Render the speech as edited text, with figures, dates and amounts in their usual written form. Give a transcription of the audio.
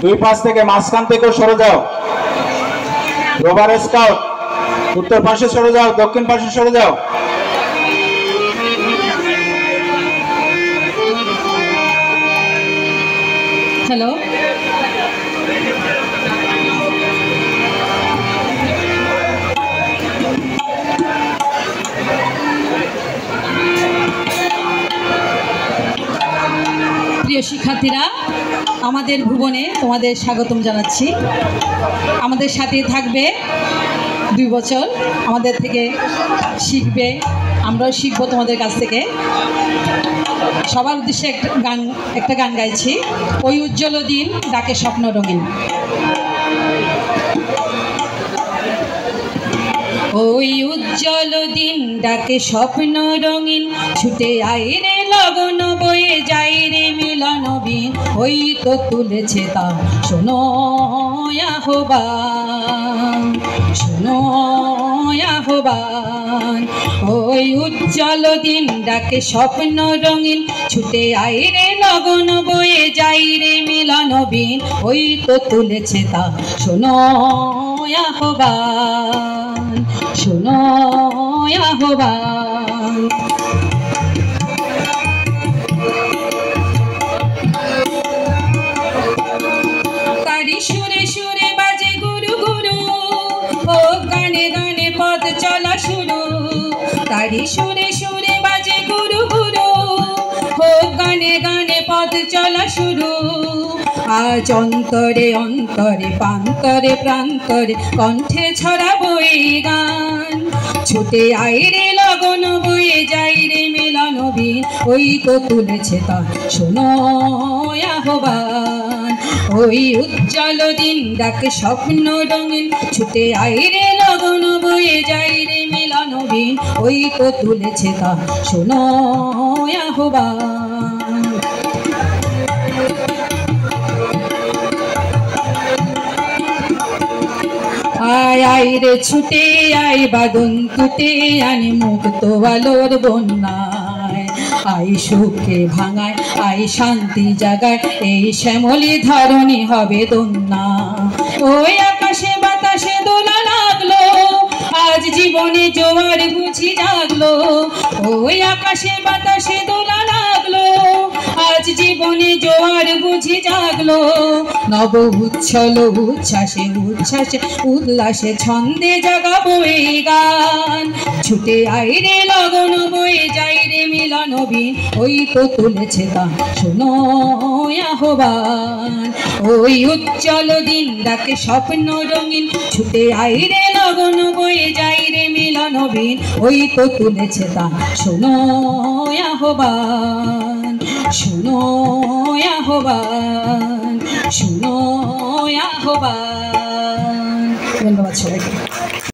দুই পাশ থেকে মাঝখান থেকেও সরে যাও। রোভার স্কাউট উত্তর পাশে সরে যাও, দক্ষিণ পাশে সরে যাও। হ্যালো, প্রিয় শিক্ষার্থীরা, আমাদের ভুবনে তোমাদের স্বাগতম জানাচ্ছি। আমাদের সাথে থাকবে 2 বছর, আমাদের থেকে শিখবে, আমরাও শিখবো তোমাদের কাছ থেকে। সবার উদ্দেশ্যে একটা গান গাইছি। ওই উজ্জ্বল দিন ডাকে স্বপ্ন রঙিন। ওই উজ্জ্বল দিন ডাকে স্বপ্ন রঙিন, ছুটে আয় রে লগন বয়ে যাই রে মিলন বিন। ওই তো তুলেছে তা শোনো আহ্বান, শোনো আহ্বান। ওই উজ্জ্বল দিন ডাকে স্বপ্ন রঙিন, ছুটে আয় রে লগন বয়ে যাই রে মিলন বিন। ওই তো তুলেছে তা শোনো আহ্বান, শোনো আহ্বান। তারি সুরে সুরে বাজে গুরু গুরু, ও গানে গানে পথ চলা শুরু। তারি সুরে সুরে বাজে গুরু গুরু, ও গানে গানে পথ চলা শুরু। আজ অন্তরে অন্তরে প্রান্তরে প্রান্তরে কণ্ঠে ছড়াবো এই গান। ছুটে আয় রে লগন বয়ে যাই রে মিলন বিন। ওই তো তুলেছে তা শোনো আহ্বান। ওই উজ্জ্বল দিন ডাকে স্বপ্ন রঙিন, ছুটে আয় রে লগন বয়ে যাই রে মিলন বিন। ওই তো তুলেছে তা শোনো আহ্বান। আয় আয় রে ছুটে আয় বাদন টুটে আনি মুক্ত আলোর বন্যায়। আই সুখে ভাঙায় আই শান্তি জাগায়, এই শ্যামলী ধরণী হবে দন্যা। ওই আকাশে বাতাসে দোলা লাগলো, আজ জীবনে জোয়ার বুঝি জাগলো। ওই আকাশে বাতাসে দোলা লাগলো, আজ জীবনে জোয়ার বুঝি জাগলো। নব উচ্ছল উচ্ছ্বাসে উচ্ছ্বাসে উল্লাসে ছন্দে জাগাবো এই গান। ছুটে আয় রে লগন বয়ে যাই রে মিলন বিন। ওই তো তুলেছে তা শোনো আহ্বান। ওই উজ্জ্বল দিন ডাকে স্বপ্ন রঙিন, ছুটে আয় রে লগন বয়ে যাই রে মিলন বিন। ওই তো তুলেছে তা শোনো আহ্বান, শোনো আহ্বান, শোনো আহ্বান। ধন্যবাদ সবাইকে।